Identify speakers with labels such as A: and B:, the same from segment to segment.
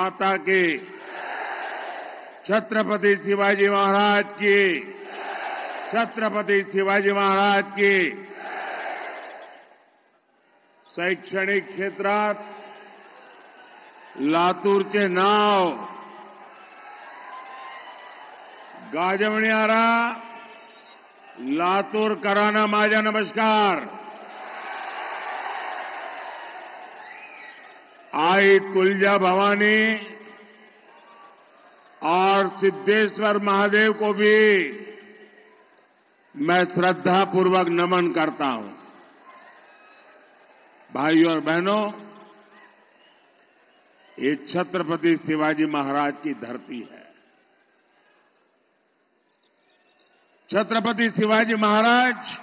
A: माता की, छत्रपति शिवाजी महाराज की, छत्रपति शिवाजी महाराज की। शैक्षणिक क्षेत्रात लातूरचे नाव गाजवणारा लातूरकरांना माझा नमस्कार। आई तुलजा भवानी और सिद्धेश्वर महादेव को भी मैं श्रद्धापूर्वक नमन करता हूं। भाइयों और बहनों, ये छत्रपति शिवाजी महाराज की धरती है। छत्रपति शिवाजी महाराज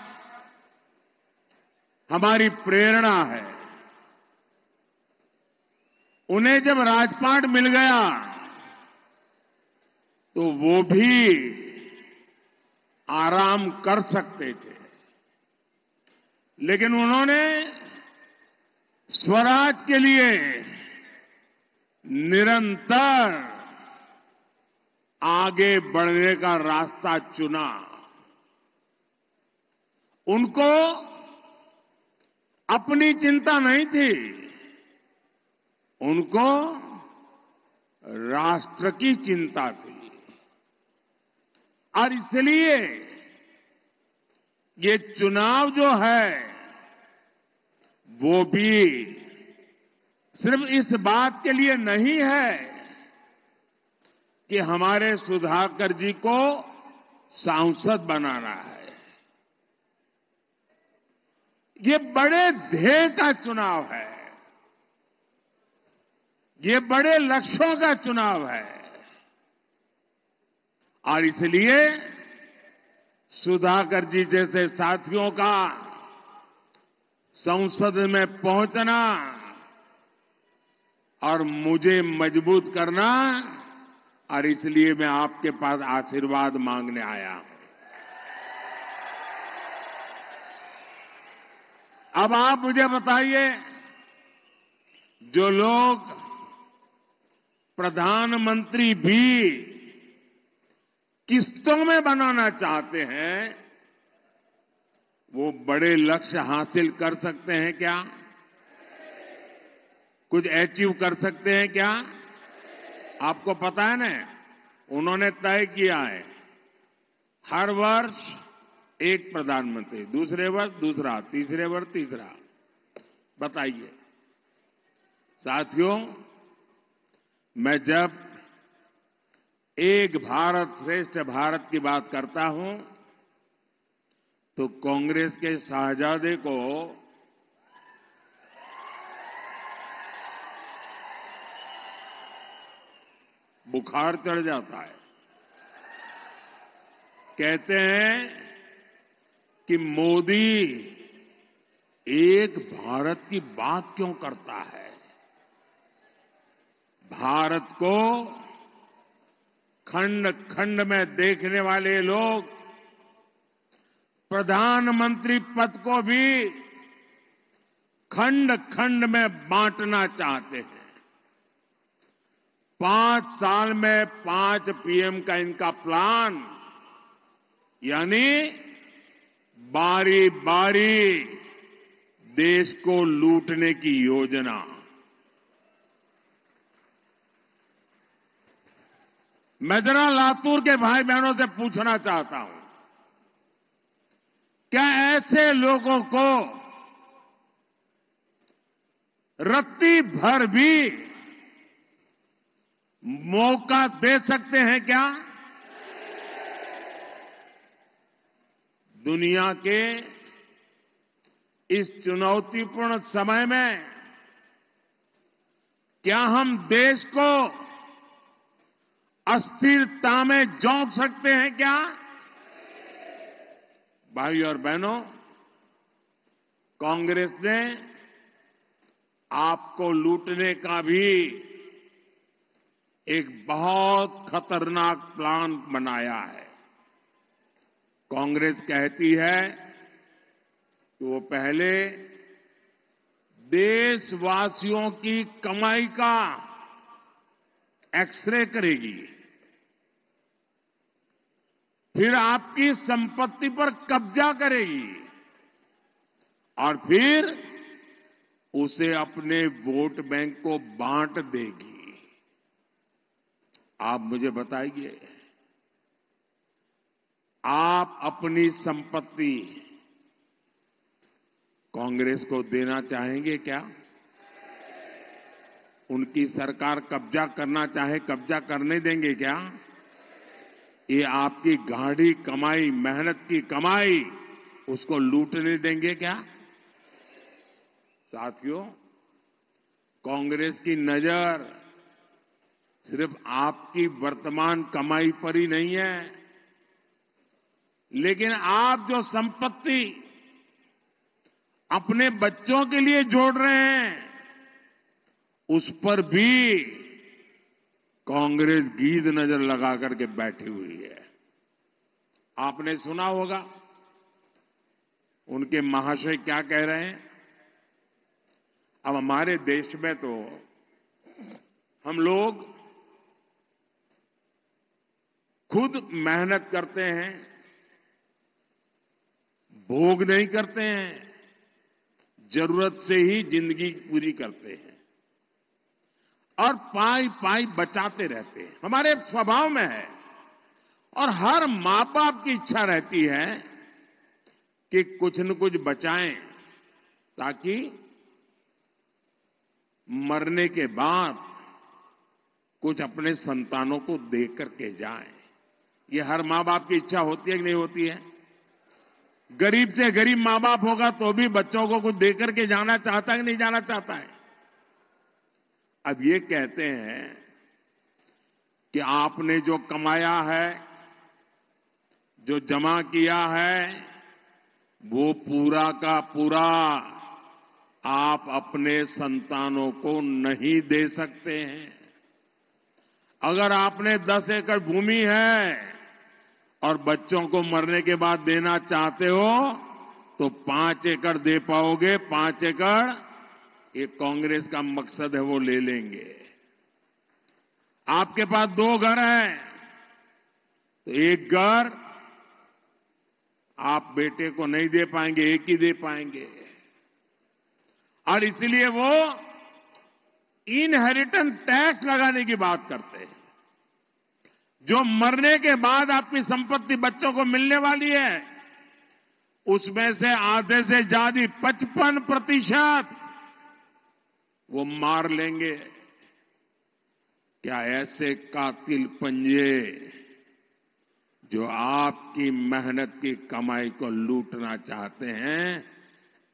A: हमारी प्रेरणा है। उन्हें जब राजपाट मिल गया तो वो भी आराम कर सकते थे, लेकिन उन्होंने स्वराज के लिए निरंतर आगे बढ़ने का रास्ता चुना। उनको अपनी चिंता नहीं थी, उनको राष्ट्र की चिंता थी। और इसलिए ये चुनाव जो है वो भी सिर्फ इस बात के लिए नहीं है कि हमारे सुधाकर जी को सांसद बनाना है। ये बड़े ध्येय का चुनाव है, ये बड़े लक्ष्यों का चुनाव है। और इसलिए सुधाकर जी जैसे साथियों का संसद में पहुंचना और मुझे मजबूत करना, और इसलिए मैं आपके पास आशीर्वाद मांगने आया हूं। अब आप मुझे बताइए, जो लोग प्रधानमंत्री भी किस्तों में बनाना चाहते हैं, वो बड़े लक्ष्य हासिल कर सकते हैं क्या? कुछ अचीव कर सकते हैं क्या? आपको पता है ना, उन्होंने तय किया है हर वर्ष एक प्रधानमंत्री, दूसरे वर्ष दूसरा, तीसरे वर्ष तीसरा। बताइए साथियों, मैं जब एक भारत श्रेष्ठ भारत की बात करता हूं तो कांग्रेस के शाहजादे को बुखार चढ़ जाता है। कहते हैं कि मोदी एक भारत की बात क्यों करता है? भारत को खंड खंड में देखने वाले लोग प्रधानमंत्री पद को भी खंड खंड में बांटना चाहते हैं। 5 साल में 5 पीएम का इनका प्लान, यानी बारी बारी देश को लूटने की योजना। मैं जरा लातूर के भाई बहनों से पूछना चाहता हूं, क्या ऐसे लोगों को रत्ती भर भी मौका दे सकते हैं क्या? दुनिया के इस चुनौतीपूर्ण समय में क्या हम देश को अस्थिरता में झोंक सकते हैं क्या? भाइयों और बहनों, कांग्रेस ने आपको लूटने का भी एक बहुत खतरनाक प्लान बनाया है। कांग्रेस कहती है कि वो पहले देशवासियों की कमाई का एक्सरे करेगी, फिर आपकी संपत्ति पर कब्जा करेगी और फिर उसे अपने वोट बैंक को बांट देगी। आप मुझे बताइए, आप अपनी संपत्ति कांग्रेस को देना चाहेंगे क्या? उनकी सरकार कब्जा करना चाहे, कब्जा करने देंगे क्या? ये आपकी गाढ़ी कमाई, मेहनत की कमाई, उसको लूटने देंगे क्या? साथियों, कांग्रेस की नजर सिर्फ आपकी वर्तमान कमाई पर ही नहीं है, लेकिन आप जो संपत्ति अपने बच्चों के लिए जोड़ रहे हैं, उस पर भी कांग्रेस गीद नजर लगा करके बैठी हुई है। आपने सुना होगा उनके महाशय क्या कह रहे हैं। अब हमारे देश में तो हम लोग खुद मेहनत करते हैं, भोग नहीं करते हैं, जरूरत से ही जिंदगी पूरी करते हैं और पाई पाई बचाते रहते हैं, हमारे स्वभाव में है। और हर मां बाप की इच्छा रहती है कि कुछ न कुछ बचाएं ताकि मरने के बाद कुछ अपने संतानों को दे करके जाएं। ये हर मां बाप की इच्छा होती है कि नहीं होती है? गरीब से गरीब मां बाप होगा तो भी बच्चों को कुछ दे करके जाना चाहता है कि नहीं जाना चाहता है? अब ये कहते हैं कि आपने जो कमाया है, जो जमा किया है, वो पूरा का पूरा आप अपने संतानों को नहीं दे सकते हैं। अगर आपने 10 एकड़ भूमि है और बच्चों को मरने के बाद देना चाहते हो तो 5 एकड़ दे पाओगे। 5 एकड़ ये कांग्रेस का मकसद है, वो ले लेंगे। आपके पास 2 घर हैं तो 1 घर आप बेटे को नहीं दे पाएंगे, 1 ही दे पाएंगे। और इसलिए वो इनहेरिटेंस टैक्स लगाने की बात करते हैं। जो मरने के बाद आपकी संपत्ति बच्चों को मिलने वाली है, उसमें से आधे से ज्यादा 55% वो मार लेंगे। क्या ऐसे कातिल पंजे जो आपकी मेहनत की कमाई को लूटना चाहते हैं,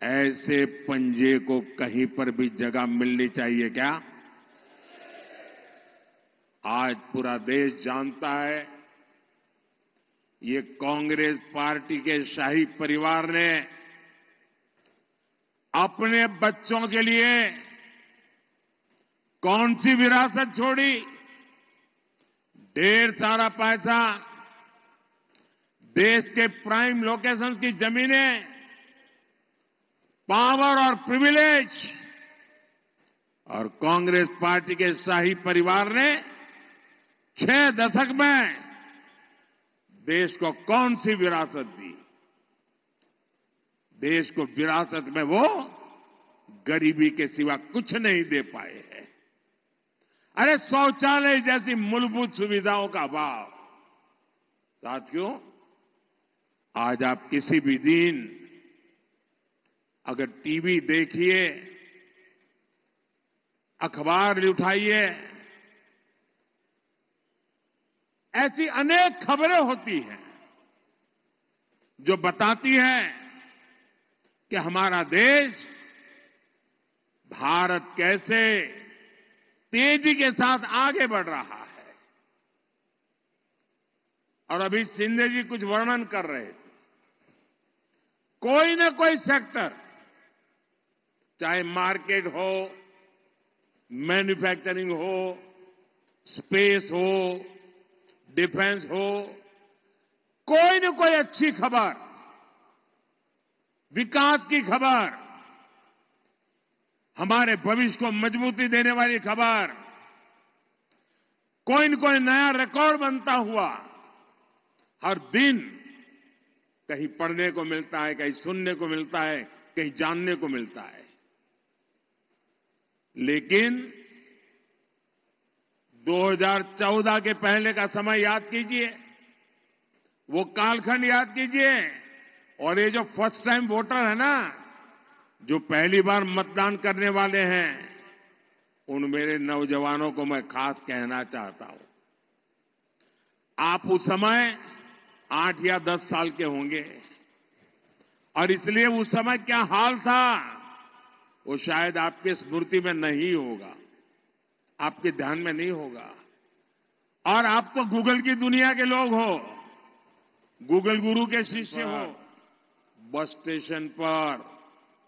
A: ऐसे पंजे को कहीं पर भी जगह मिलनी चाहिए क्या? आज पूरा देश जानता है ये कांग्रेस पार्टी के शाही परिवार ने अपने बच्चों के लिए कौन सी विरासत छोड़ी। ढेर सारा पैसा, देश के प्राइम लोकेशंस की जमीनें, पावर और प्रिविलेज, और कांग्रेस पार्टी के शाही परिवार ने 6 दशक में देश को कौन सी विरासत दी? देश को विरासत में वो गरीबी के सिवा कुछ नहीं दे पाए हैं। अरे शौचालय जैसी मूलभूत सुविधाओं का अभाव। साथियों, आज आप किसी भी दिन अगर टीवी देखिए, अखबार उठाइए, ऐसी अनेक खबरें होती हैं जो बताती हैं कि हमारा देश, भारत कैसे तेजी के साथ आगे बढ़ रहा है। और अभी शिंदे जी कुछ वर्णन कर रहे थे। कोई न कोई सेक्टर, चाहे मार्केट हो, मैन्युफैक्चरिंग हो, स्पेस हो, डिफेंस हो, कोई न कोई अच्छी खबर, विकास की खबर, हमारे भविष्य को मजबूती देने वाली खबर कोई न कोई नया रिकॉर्ड बनता हुआ हर दिन कहीं पढ़ने को मिलता है, कहीं सुनने को मिलता है, कहीं जानने को मिलता है। लेकिन 2014 के पहले का समय याद कीजिए, वो कालखंड याद कीजिए, और ये जो फर्स्ट टाइम वोटर है ना, जो पहली बार मतदान करने वाले हैं, उन मेरे नौजवानों को मैं खास कहना चाहता हूं, आप उस समय 8 या 10 साल के होंगे, और इसलिए उस समय क्या हाल था वो शायद आपके स्मृति में नहीं होगा, आपके ध्यान में नहीं होगा। और आप तो गूगल की दुनिया के लोग हो, गूगल गुरु के शिष्य हो। बस स्टेशन पर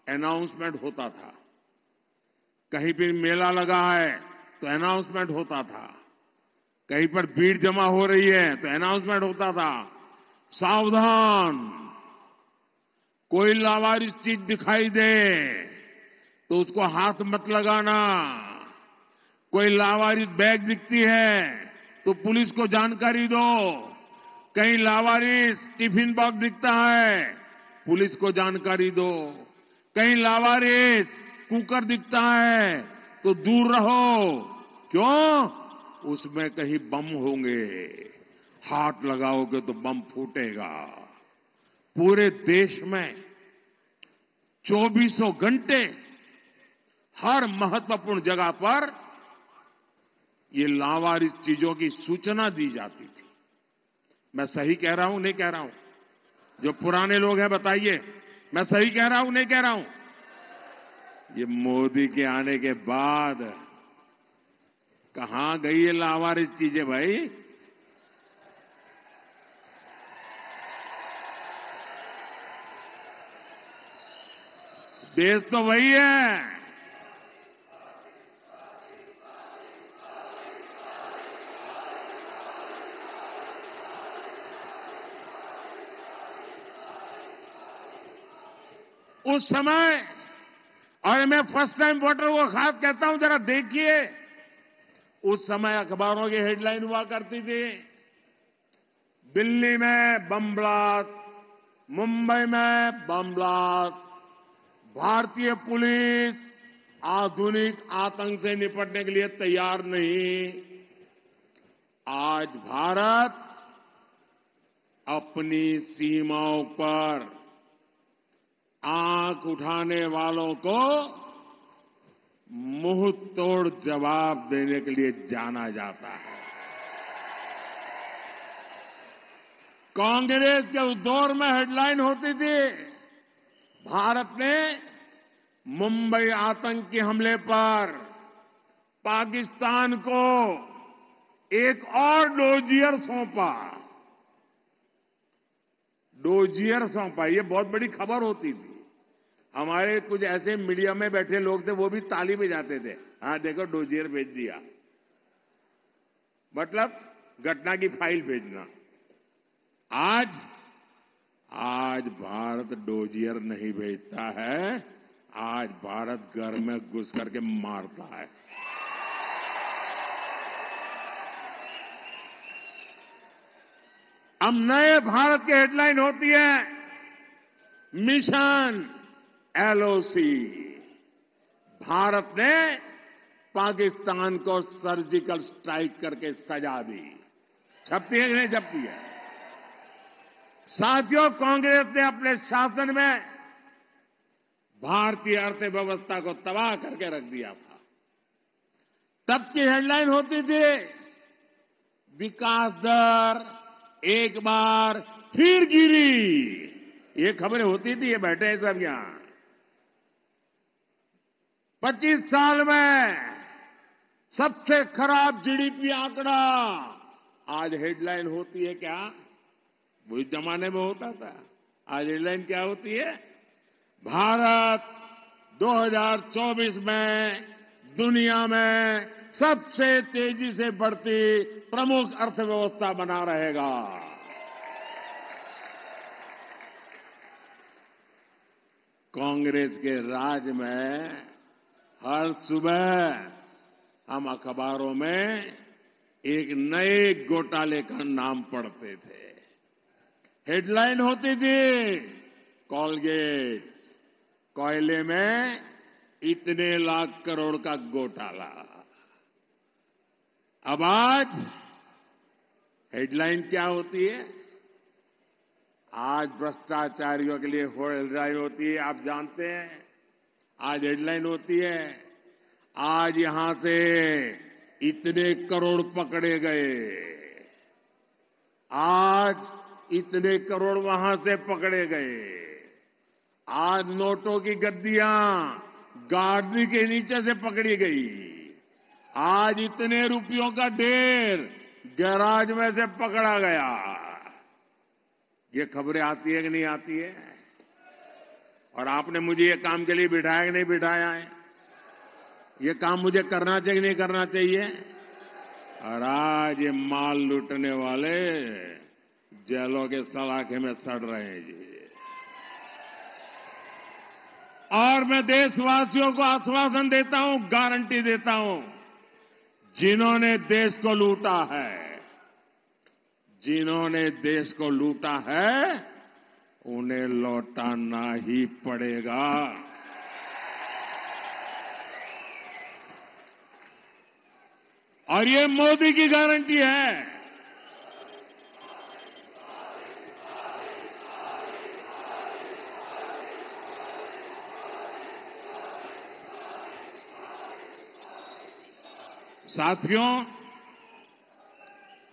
A: अनाउंसमेंट होता था, कहीं पर मेला लगा है तो अनाउंसमेंट होता था, कहीं पर भीड़ जमा हो रही है तो अनाउंसमेंट होता था, सावधान, कोई लावारिस चीज दिखाई दे तो उसको हाथ मत लगाना, कोई लावारिस बैग दिखती है तो पुलिस को जानकारी दो, कहीं लावारिस टिफिन बॉक्स दिखता है पुलिस को जानकारी दो, कहीं लावारिस कुकर दिखता है तो दूर रहो, क्यों? उसमें कहीं बम होंगे, हाथ लगाओगे तो बम फूटेगा। पूरे देश में 24 घंटे हर महत्वपूर्ण जगह पर ये लावारिस चीजों की सूचना दी जाती थी। मैं सही कह रहा हूं, नहीं कह रहा हूं? जो पुराने लोग हैं बताइए, मैं सही कह रहा हूं, नहीं कह रहा हूं? ये मोदी के आने के बाद कहां गई ये लावारिस चीजें भाई? देश तो वही है। उस समय, और मैं फर्स्ट टाइम वोटर को खास कहता हूं, जरा देखिए, उस समय अखबारों की हेडलाइन हुआ करती थी, दिल्ली में बम ब्लास्ट, मुंबई में बम ब्लास्ट, भारतीय पुलिस आधुनिक आतंक से निपटने के लिए तैयार नहीं। आज भारत अपनी सीमाओं पर आंख उठाने वालों को मुंह तोड़ जवाब देने के लिए जाना जाता है। कांग्रेस के उस दौर में हेडलाइन होती थी, भारत ने मुंबई आतंकी हमले पर पाकिस्तान को एक और डोजियर सौंपा। डोजियर सौंपा, ये बहुत बड़ी खबर होती थी। हमारे कुछ ऐसे मीडिया में बैठे लोग थे, वो भी ताली बजाते थे, हाँ देखो डोजियर भेज दिया, मतलब घटना की फाइल भेजना। आज भारत डोजियर नहीं भेजता है, आज भारत घर में घुस करके मारता है। अब नए भारत की हेडलाइन होती है, मिशन एलओसी। भारत ने पाकिस्तान को सर्जिकल स्ट्राइक करके सजा दी। छपती है कि नहीं छपती है? साथियों, कांग्रेस ने अपने शासन में भारतीय अर्थव्यवस्था को तबाह करके रख दिया था। तब की हेडलाइन होती थी, विकास दर एक बार फिर गिरी। ये खबरें होती थी, ये बैठे हैं सब यहां। 25 साल में सबसे खराब जीडीपी आंकड़ा। आज हेडलाइन होती है क्या? वो इस जमाने में होता था। आज हेडलाइन क्या होती है? भारत 2024 में दुनिया में सबसे तेजी से बढ़ती प्रमुख अर्थव्यवस्था बना रहेगा। कांग्रेस के राज में हर सुबह हम अखबारों में एक नए घोटाले का नाम पढ़ते थे। हेडलाइन होती थी, कोलगेट कोयले में इतने लाख करोड़ का घोटाला। अब आज हेडलाइन क्या होती है? आज भ्रष्टाचारियों के लिए हेडलाइन होती है, आप जानते हैं। आज हेडलाइन होती है, आज यहां से इतने करोड़ पकड़े गए, आज इतने करोड़ वहां से पकड़े गए, आज नोटों की गद्दियां गाड़ी के नीचे से पकड़ी गई, आज इतने रुपयों का ढेर गैराज में से पकड़ा गया। ये खबरें आती है कि नहीं आती है? और आपने मुझे ये काम के लिए बिठाया कि नहीं बिठाया है? ये काम मुझे करना चाहिए कि नहीं करना चाहिए? और आज ये माल लूटने वाले जेलों के सलाखे में सड़ रहे हैं जी। और मैं देशवासियों को आश्वासन देता हूं, गारंटी देता हूं, जिन्होंने देश को लूटा है, जिन्होंने देश को लूटा है, उन्हें लौटाना ही पड़ेगा। और ये मोदी की गारंटी है। साथियों,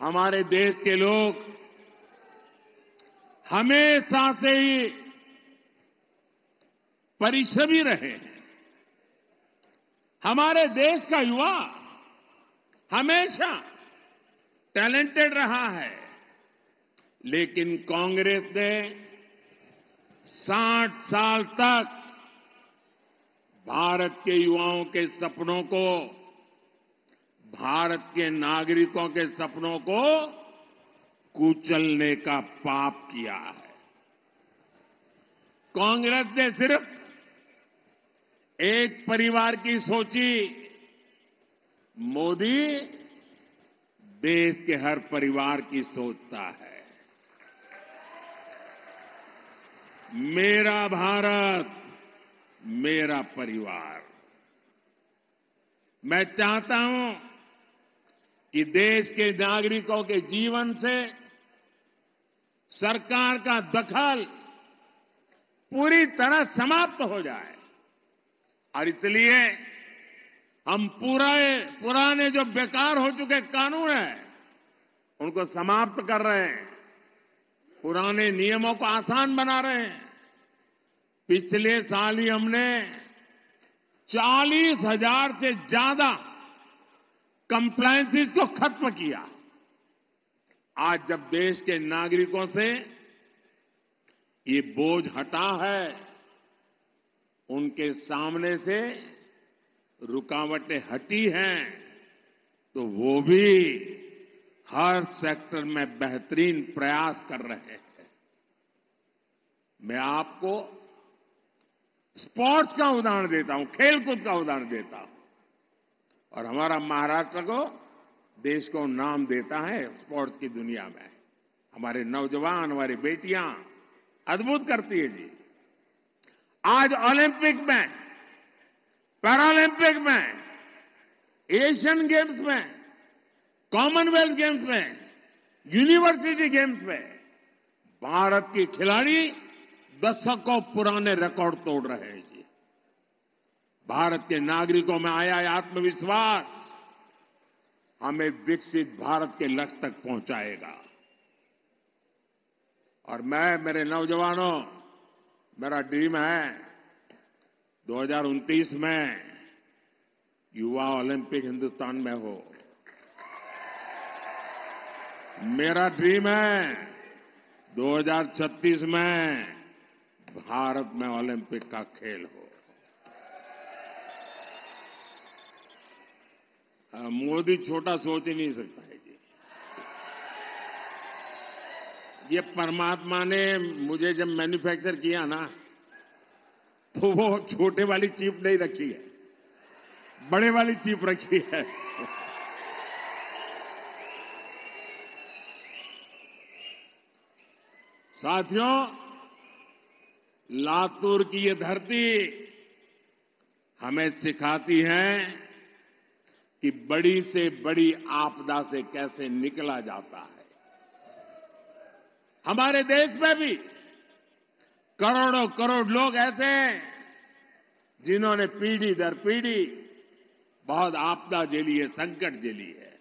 A: हमारे देश के लोग हमेशा से ही परिश्रमी रहे हैं। हमारे देश का युवा हमेशा टैलेंटेड रहा है, लेकिन कांग्रेस ने 60 साल तक भारत के युवाओं के सपनों को, भारत के नागरिकों के सपनों को कुचलने का पाप किया है। कांग्रेस ने सिर्फ एक परिवार की सोची, मोदी देश के हर परिवार की सोचता है। मेरा भारत, मेरा परिवार। मैं चाहता हूं कि देश के नागरिकों के जीवन से सरकार का दखल पूरी तरह समाप्त हो जाए। और इसलिए हम पुराने जो बेकार हो चुके कानून हैं, उनको समाप्त कर रहे हैं, पुराने नियमों को आसान बना रहे हैं। पिछले साल ही हमने 40,000 से ज्यादा कंप्लायंसेस को खत्म किया। आज जब देश के नागरिकों से ये बोझ हटा है, उनके सामने से रुकावटें हटी हैं, तो वो भी हर सेक्टर में बेहतरीन प्रयास कर रहे हैं। मैं आपको स्पोर्ट्स का उदाहरण देता हूं, खेलकूद का उदाहरण देता हूं। और हमारा महाराष्ट्र को देश को नाम देता है स्पोर्ट्स की दुनिया में। हमारे नौजवान, हमारी बेटियां अद्भुत करती है जी। आज ओलंपिक में, पैरालंपिक में, एशियन गेम्स में, कॉमनवेल्थ गेम्स में, यूनिवर्सिटी गेम्स में भारत के खिलाड़ी दशकों पुराने रिकॉर्ड तोड़ रहे हैं जी। भारत के नागरिकों में आया आत्मविश्वास हमें विकसित भारत के लक्ष्य तक पहुंचाएगा। और मेरे नौजवानों, मेरा ड्रीम है 2029 में युवा ओलंपिक हिंदुस्तान में हो। मेरा ड्रीम है 2036 में भारत में ओलंपिक का खेल हो। मोदी छोटा सोच ही नहीं सकता है जी। ये परमात्मा ने मुझे जब मैन्युफैक्चर किया ना, तो वो छोटे वाली चिप नहीं रखी है, बड़े वाली चिप रखी है। साथियों, लातूर की ये धरती हमें सिखाती है कि बड़ी से बड़ी आपदा से कैसे निकला जाता है। हमारे देश में भी करोड़ों करोड़ लोग ऐसे हैं जिन्होंने पीढ़ी दर पीढ़ी बहुत आपदा झेली है, संकट झेली है।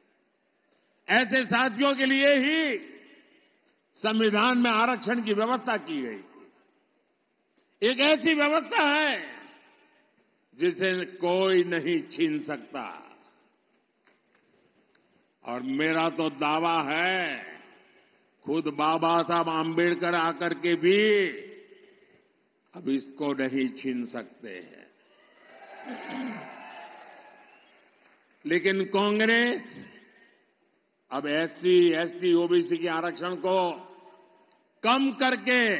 A: ऐसे साथियों के लिए ही संविधान में आरक्षण की व्यवस्था की गई थी। एक ऐसी व्यवस्था है जिसे कोई नहीं छीन सकता। और मेरा तो दावा है, खुद बाबा साहब आंबेडकर आकर के भी अब इसको नहीं छीन सकते हैं। लेकिन कांग्रेस अब एससी, एसटी, ओबीसी के आरक्षण को कम करके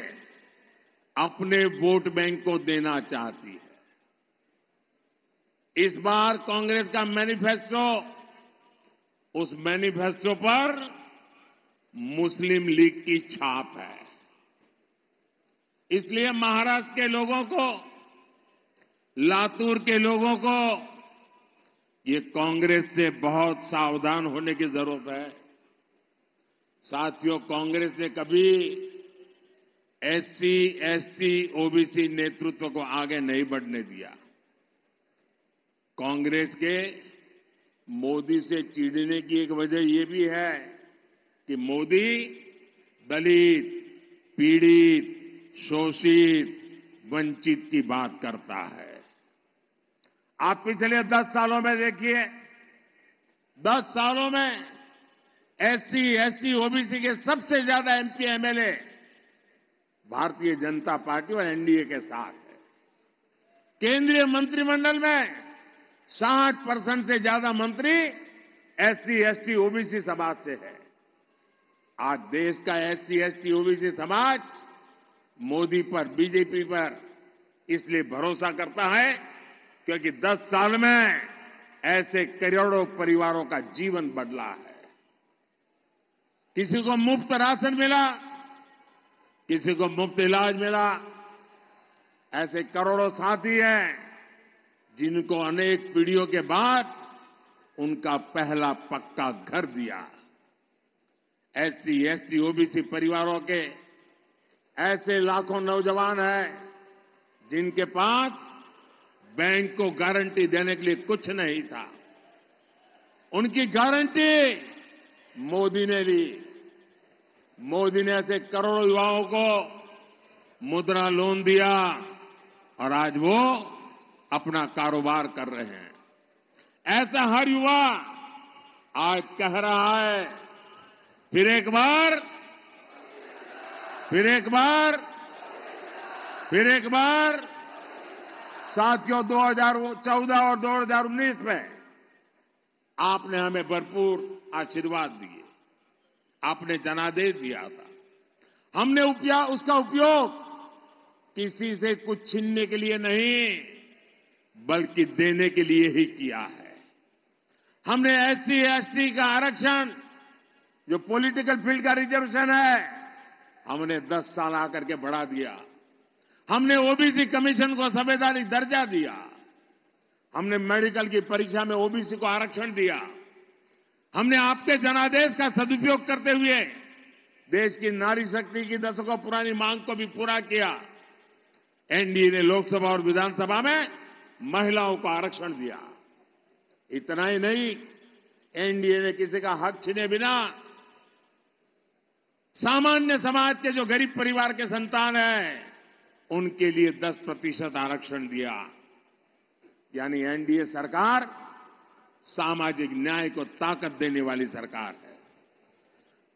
A: अपने वोट बैंक को देना चाहती है। इस बार कांग्रेस का मैनिफेस्टो, उस मैनिफेस्टो पर मुस्लिम लीग की छाप है। इसलिए महाराष्ट्र के लोगों को, लातूर के लोगों को ये कांग्रेस से बहुत सावधान होने की जरूरत है। साथियों, कांग्रेस ने कभी एससी, एसटी, ओबीसी नेतृत्व को आगे नहीं बढ़ने दिया। कांग्रेस के मोदी से चिढ़ने की एक वजह यह भी है कि मोदी दलित, पीड़ित, शोषित, वंचित की बात करता है। आप पिछले 10 सालों में देखिए, 10 सालों में एससी, एसटी, ओबीसी के सबसे ज्यादा MP, MLA Bharatiya Janata party और एनडीए के साथ है। केंद्रीय मंत्रिमंडल में 60% से ज्यादा मंत्री एससी, एसटी, ओबीसी समाज से है। आज देश का एससी, एसटी, ओबीसी समाज मोदी पर, बीजेपी पर इसलिए भरोसा करता है क्योंकि 10 साल में ऐसे करोड़ों परिवारों का जीवन बदला है। किसी को मुफ्त राशन मिला, किसी को मुफ्त इलाज मिला। ऐसे करोड़ों साथी हैं जिनको अनेक पीढ़ियों के बाद उनका पहला पक्का घर दिया। एससी, एसटी, ओबीसी परिवारों के ऐसे लाखों नौजवान हैं जिनके पास बैंक को गारंटी देने के लिए कुछ नहीं था। उनकी गारंटी मोदी ने ली। मोदी ने ऐसे करोड़ों युवाओं को मुद्रा लोन दिया और आज वो अपना कारोबार कर रहे हैं। ऐसा हर युवा आज कह रहा है, फिर एक बार, फिर एक बार, फिर एक बार। साथियों, 2014 और 2019 में आपने हमें भरपूर आशीर्वाद दिए, आपने जनादेश दिया था। हमने उसका उपयोग किसी से कुछ छीनने के लिए नहीं, बल्कि देने के लिए ही किया है। हमने एससी, एसटी का आरक्षण, जो पॉलिटिकल फील्ड का रिजर्वेशन है, हमने 10 साल आकर के बढ़ा दिया। हमने ओबीसी कमीशन को संवैधानिक दर्जा दिया। हमने मेडिकल की परीक्षा में ओबीसी को आरक्षण दिया। हमने आपके जनादेश का सदुपयोग करते हुए देश की नारी शक्ति की दशकों पुरानी मांग को भी पूरा किया। एनडीए ने लोकसभा और विधानसभा में महिलाओं को आरक्षण दिया। इतना ही नहीं, एनडीए ने किसी का हक छीने बिना सामान्य समाज के जो गरीब परिवार के संतान हैं, उनके लिए 10% आरक्षण दिया। यानी एनडीए सरकार सामाजिक न्याय को ताकत देने वाली सरकार है।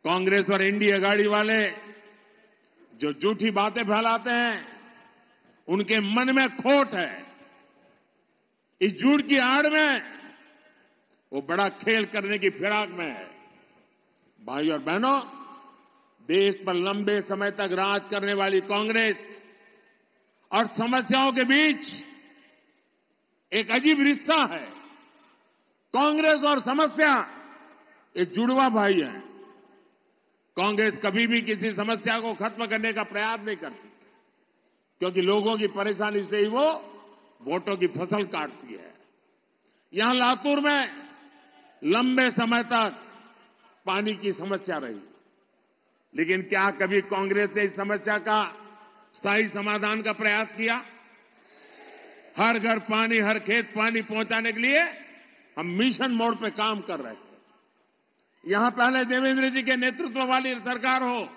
A: कांग्रेस और इंडिया आघाड़ी वाले जो झूठी बातें फैलाते हैं, उनके मन में खोट है। इस झूठ की आड़ में वो बड़ा खेल करने की फिराक में है। भाई और बहनों, देश पर लंबे समय तक राज करने वाली कांग्रेस और समस्याओं के बीच एक अजीब रिश्ता है। कांग्रेस और समस्या एक जुड़वा भाई हैं। कांग्रेस कभी भी किसी समस्या को खत्म करने का प्रयास नहीं करती, क्योंकि लोगों की परेशानी से ही वो वोटों की फसल काटती है। यहां लातूर में लंबे समय तक पानी की समस्या रही, लेकिन क्या कभी कांग्रेस ने इस समस्या का स्थायी समाधान का प्रयास किया? हर घर पानी, हर खेत पानी पहुंचाने के लिए हम मिशन मोड पे काम कर रहे हैं। यहां पहले देवेंद्र जी के नेतृत्व वाली सरकार हो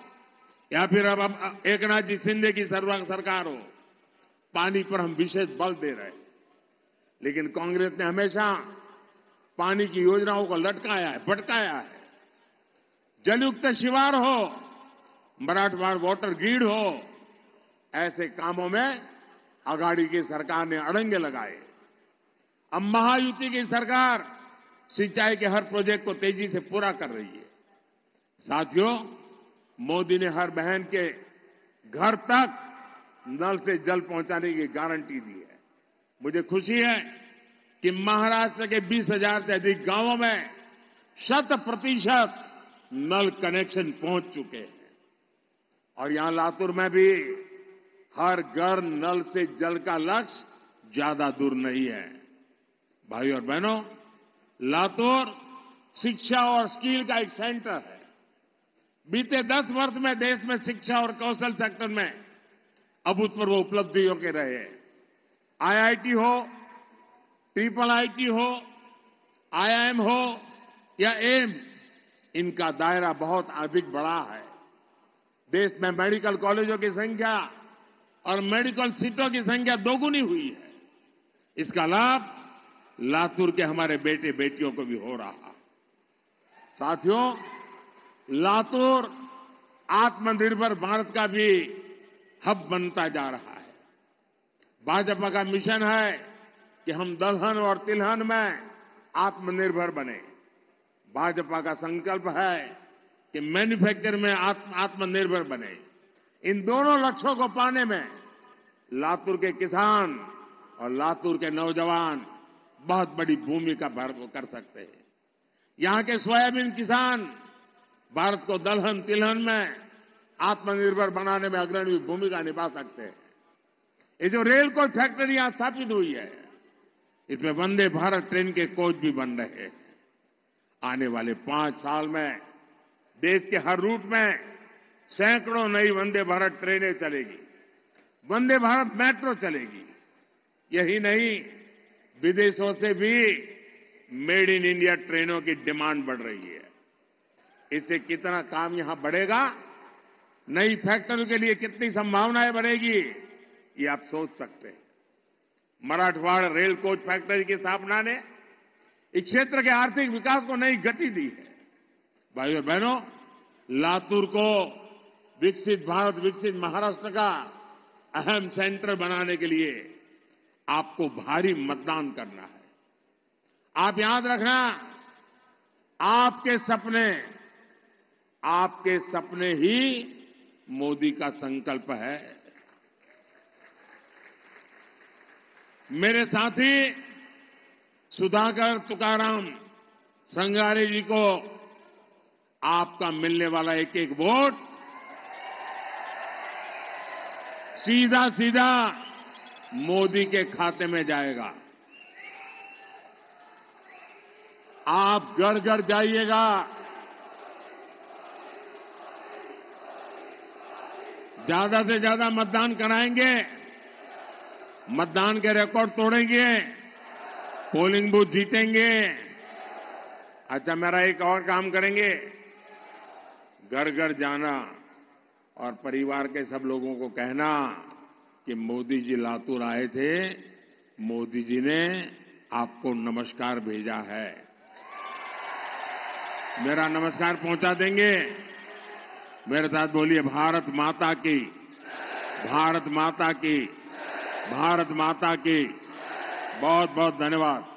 A: या फिर अब एकनाथ जी शिंदे की सरकार हो, पानी पर हम विशेष बल दे रहे हैं। लेकिन कांग्रेस ने हमेशा पानी की योजनाओं को लटकाया है, भटकाया है। जलयुक्त शिवार हो, मराठवाड़ा वाटर ग्रिड हो, ऐसे कामों में अगाड़ी की सरकार ने अड़ंगे लगाए। अब महायुति की सरकार सिंचाई के हर प्रोजेक्ट को तेजी से पूरा कर रही है। साथियों, मोदी ने हर बहन के घर तक नल से जल पहुंचाने की गारंटी दी है। मुझे खुशी है कि महाराष्ट्र के 20,000 से अधिक गांवों में 100% नल कनेक्शन पहुंच चुके हैं। और यहां लातूर में भी हर घर नल से जल का लक्ष्य ज्यादा दूर नहीं है। भाइयों और बहनों, लातूर शिक्षा और स्किल का एक सेंटर है। बीते 10 वर्ष में देश में शिक्षा और कौशल सेक्टर में अभूतपूर्व उपलब्धियों के रहे हैं। आईआईटी हो, IIIT हो, IIM हो या एम्स, इनका दायरा बहुत अधिक बड़ा है। देश में मेडिकल कॉलेजों की संख्या और मेडिकल सीटों की संख्या दोगुनी हुई है। इसका लाभ लातूर के हमारे बेटे बेटियों को भी हो रहा। साथियों, लातूर आत्मनिर्भर भारत का भी हब बनता जा रहा है। भाजपा का मिशन है कि हम दलहन और तिलहन में आत्मनिर्भर बने। भाजपा का संकल्प है कि मैन्युफैक्चर में आत्मनिर्भर बने। इन दोनों लक्ष्यों को पाने में लातूर के किसान और लातूर के नौजवान बहुत बड़ी भूमिका कर सकते हैं। यहां के सोयाबीन किसान भारत को दलहन तिलहन में आत्मनिर्भर बनाने में अग्रणी भूमिका निभा सकते हैं। ये जो रेल कोच फैक्ट्री यहां स्थापित हुई है, इसमें वंदे भारत ट्रेन के कोच भी बन रहे हैं। आने वाले 5 साल में देश के हर रूट में सैकड़ों नई वंदे भारत ट्रेनें चलेगी, वंदे भारत मेट्रो चलेगी। यही नहीं, विदेशों से भी मेड इन इंडिया ट्रेनों की डिमांड बढ़ रही है। इससे कितना काम यहां बढ़ेगा, नई फैक्ट्रियों के लिए कितनी संभावनाएं बढ़ेगी, ये आप सोच सकते हैं। मराठवाड़ा रेल कोच फैक्ट्री की स्थापना ने इस क्षेत्र के आर्थिक विकास को नई गति दी है। भाइयों और बहनों, लातूर को विकसित भारत, विकसित महाराष्ट्र का अहम सेंटर बनाने के लिए आपको भारी मतदान करना है। आप याद रखना, आपके सपने ही मोदी का संकल्प है। मेरे साथी सुधाकर तुकाराम संगारे जी को आपका मिलने वाला एक एक वोट सीधा सीधा मोदी के खाते में जाएगा। आप घर घर जाइएगा, ज्यादा से ज्यादा मतदान कराएंगे, मतदान के रिकॉर्ड तोड़ेंगे, पोलिंग बूथ जीतेंगे। अच्छा, मेरा एक और काम करेंगे, घर घर जाना और परिवार के सब लोगों को कहना कि मोदी जी लातूर आए थे, मोदी जी ने आपको नमस्कार भेजा है। मेरा नमस्कार पहुंचा देंगे। मेरे साथ बोलिए, भारत माता की, भारत माता की, भारत माता की। बहुत बहुत धन्यवाद।